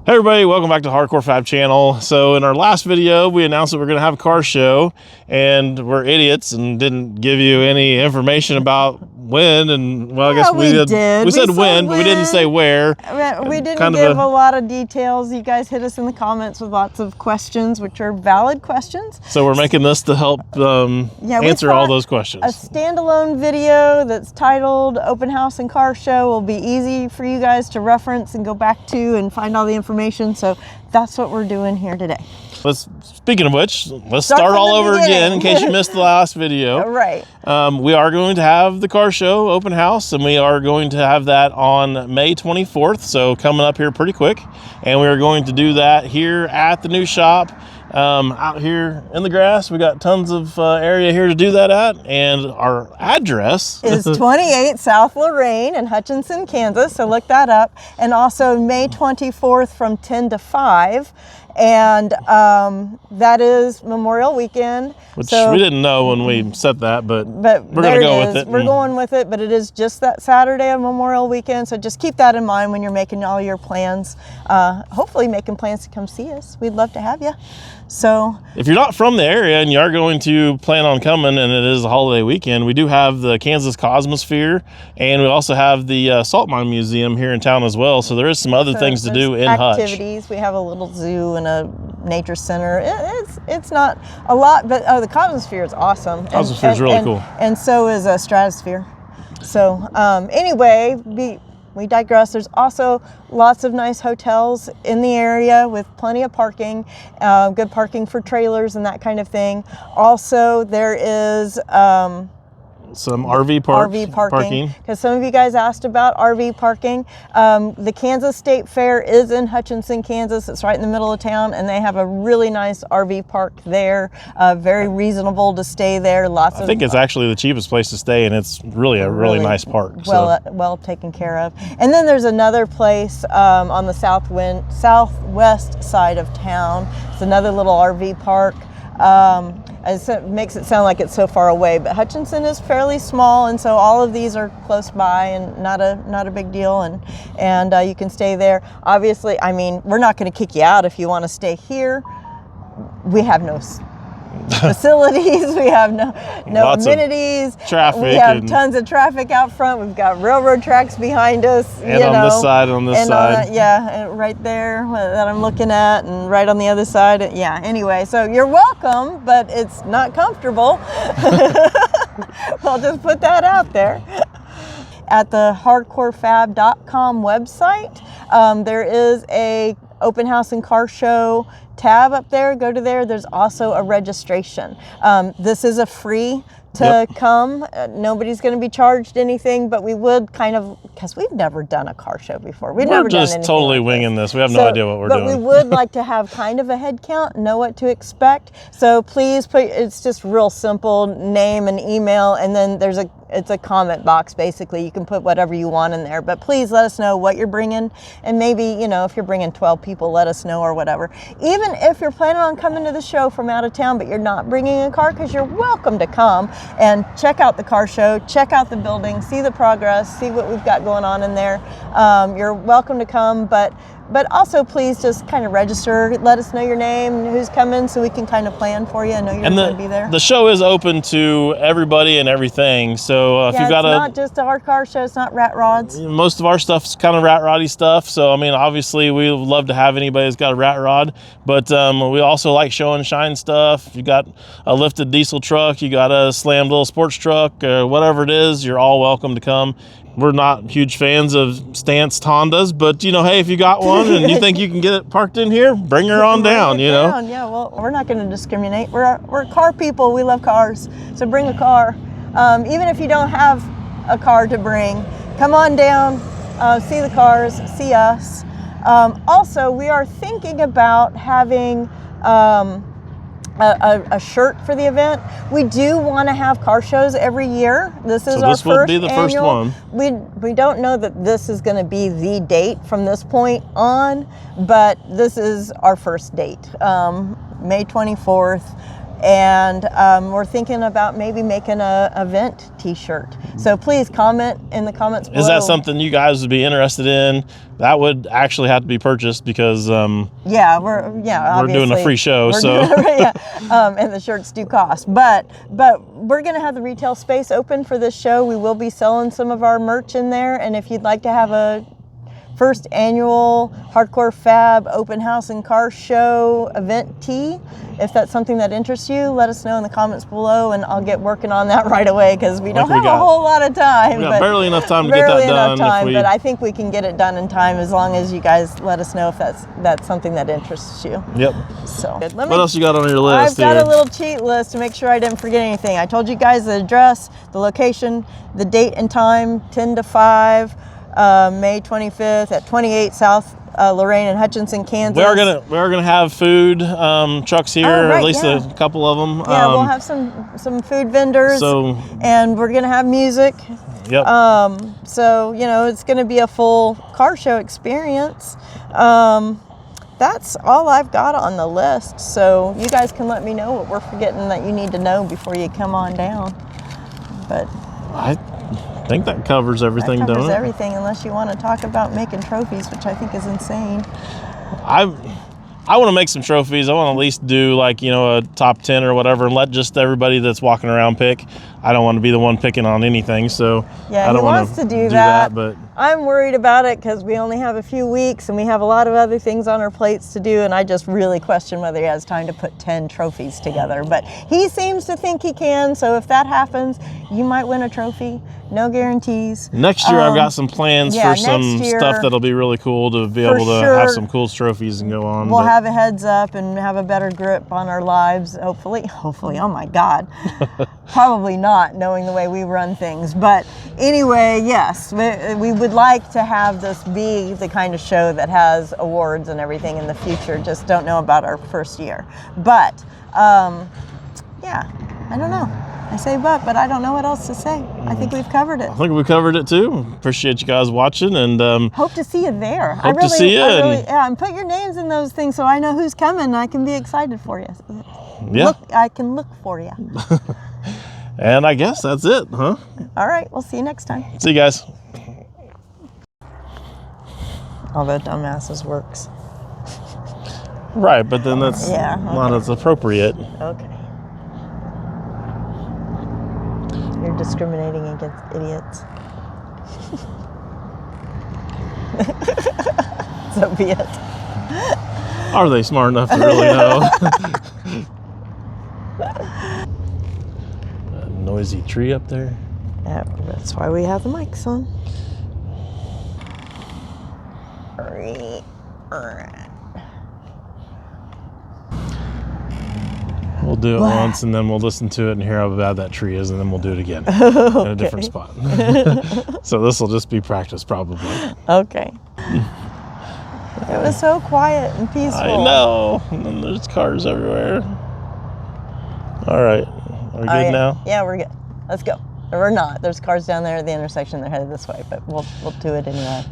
Hey everybody, welcome back to HardCore Fab channel. So in our last video, we announced that we're gonna have a car show, and we're idiots and didn't give you any information about when, and well, I guess we did. We said when, but we didn't say where. We didn't give a lot of details. You guys hit us in the comments with lots of questions, which are valid questions. So we're making this to help answer all those questions. A standalone video that's titled Open House and Car Show will be easy for you guys to reference and go back to and find all the information. So that's what we're doing here today. Speaking of which, let's start all over again in case you missed the last video. Right. We are going to have the car show open house, and we are going to have that on May 24th. So coming up here pretty quick. And we are going to do that here at the new shop. Out here in the grass. We got tons of area here to do that at, and our address is 28 South Lorraine in Hutchinson, Kansas, so look that up. And also May 24th from 10 to 5, and that is Memorial Weekend. Which we didn't know when we set that, but we're going to go with it. We're going with it, but it is just that Saturday of Memorial Weekend, so just keep that in mind when you're making all your plans. Hopefully making plans to come see us. We'd love to have you. So if you're not from the area and you are going to plan on coming, and it is a holiday weekend, we do have the Kansas Cosmosphere, and we also have the Salt Mine Museum here in town as well. So there is some other things to do in Hutch. Activities. We have a little zoo and a nature center. It's not a lot, but the Cosmosphere is awesome. Cosmosphere is really cool. And so is a Stratosphere. So anyway, we digress. There's also lots of nice hotels in the area with plenty of parking, good parking for trailers and that kind of thing. Also, there is some RV parking, because some of you guys asked about RV parking. The Kansas State Fair is in Hutchinson, Kansas. It's right in the middle of town, and they have a really nice RV park there. Very reasonable to stay there. I think it's actually the cheapest place to stay, and it's really a really nice park. Well taken care of. And then there's another place on the southwest side of town. It's another little RV park. It makes it sound like it's so far away, but Hutchinson is fairly small, and so all of these are close by and not a big deal, and you can stay there. Obviously, I mean, we're not going to kick you out if you want to stay here. We have no facilities, we have no amenities, traffic, we have tons of traffic out front. We've got railroad tracks behind us, and on this side, on this side, right there that I'm looking at, and right on the other side. Anyway, so you're welcome, but it's not comfortable. I'll just put that out there. At the hardcorefab.com website, there is a open house and car show tab up there. Go to there. There's also a registration. This is a free to come. Nobody's going to be charged anything, but we would because we've never done a car show before. We're just totally winging this. We have no idea what we're doing. But we would like to have kind of a head count, know what to expect. So please it's just real simple, name and email, and then it's a comment box. Basically, you can put whatever you want in there, but please let us know what you're bringing, and maybe, if you're bringing 12 people, let us know, or whatever. Even if you're planning on coming to the show from out of town, but you're not bringing a car, because you're welcome to come and check out the car show, check out the building, see the progress, see what we've got going on in there. You're welcome to come, but also please just kind of register, let us know your name and who's coming, so we can kind of plan for you. I know you're going to be there. The show is open to everybody and everything. So if you've got it's not just a hard car show, it's not rat rods. Most of our stuff's kind of rat roddy stuff. So I mean, obviously we would love to have anybody that's got a rat rod, but we also like show and shine stuff. If you got a lifted diesel truck, you got a slammed little sports truck, whatever it is, you're all welcome to come. We're not huge fans of stanced Hondas, but hey, if you got one and you think you can get it parked in here, bring her on down. Yeah, well, we're not going to discriminate. We're car people. We love cars, so bring a car. Even if you don't have a car to bring, come on down, see the cars, see us. Also, we are thinking about having a shirt for the event. We do want to have car shows every year. This is our first annual. This will be the first one. We don't know that this is going to be the date from this point on, but this is our first date. May 24th And we're thinking about maybe making a event t-shirt. So please comment in the comments below. Is that something you guys would be interested in? That would actually have to be purchased because we're doing a free show, so and the shirts do cost. But we're gonna have the retail space open for this show. We will be selling some of our merch in there, and if you'd like to have a first annual HardCore Fab open house and car show event tee, if that's something that interests you, let us know in the comments below, and I'll get working on that right away because we don't have a whole lot of time. We got barely enough time to get that done. But I think we can get it done in time as long as you guys let us know if that's something that interests you. Yep. So what else you got on your list? I've got a little cheat list to make sure I didn't forget anything. I told you guys the address, the location, the date and time, 10 to 5. May 25th at 28 South Lorraine and Hutchinson, Kansas. We are gonna have food trucks here, or at least a couple of them. Yeah, we'll have some food vendors. And we're gonna have music. Yep. So it's gonna be a full car show experience. That's all I've got on the list. So you guys can let me know what we're forgetting that you need to know before you come on down. But I think that covers everything, don't it? Covers everything, unless you want to talk about making trophies, which I think is insane. I want to make some trophies. I want to at least do a top 10 or whatever, and let just everybody that's walking around pick. I don't want to be the one picking on anything, so yeah, I don't want to do that. But I'm worried about it because we only have a few weeks and we have a lot of other things on our plates to do, and I just really question whether he has time to put 10 trophies together. But he seems to think he can, so if that happens, you might win a trophy. No guarantees. Next year, I've got some plans for some stuff that'll be really cool to be able to have some cool trophies and go on. We'll have a heads up and have a better grip on our lives, hopefully. Oh my God. Probably not, knowing the way we run things. But anyway, yes, we would like to have this be the kind of show that has awards and everything in the future. Just don't know about our first year. But, yeah, I don't know. I say but I don't know what else to say. I think we've covered it. I think we covered it too. Appreciate you guys watching, and hope to see you there. Hope to see you. And put your names in those things so I know who's coming and I can be excited for you. Yeah. I can look for you. And I guess that's it, huh? All right, we'll see you next time. See you guys. Although dumbasses works. Right, but then that's not as appropriate. Okay. You're discriminating against idiots. So be it. Are they smart enough to really know? A noisy tree up there. Yeah, that's why we have the mics on. We'll do it once, and then we'll listen to it and hear how bad that tree is, and then we'll do it again in a different spot. So this will just be practice, probably. Okay. It was so quiet and peaceful. I know. And then there's cars everywhere. All right. Are we good now? Yeah, we're good. Let's go. Or we're not. There's cars down there at the intersection. They're headed this way, but we'll do it anyway.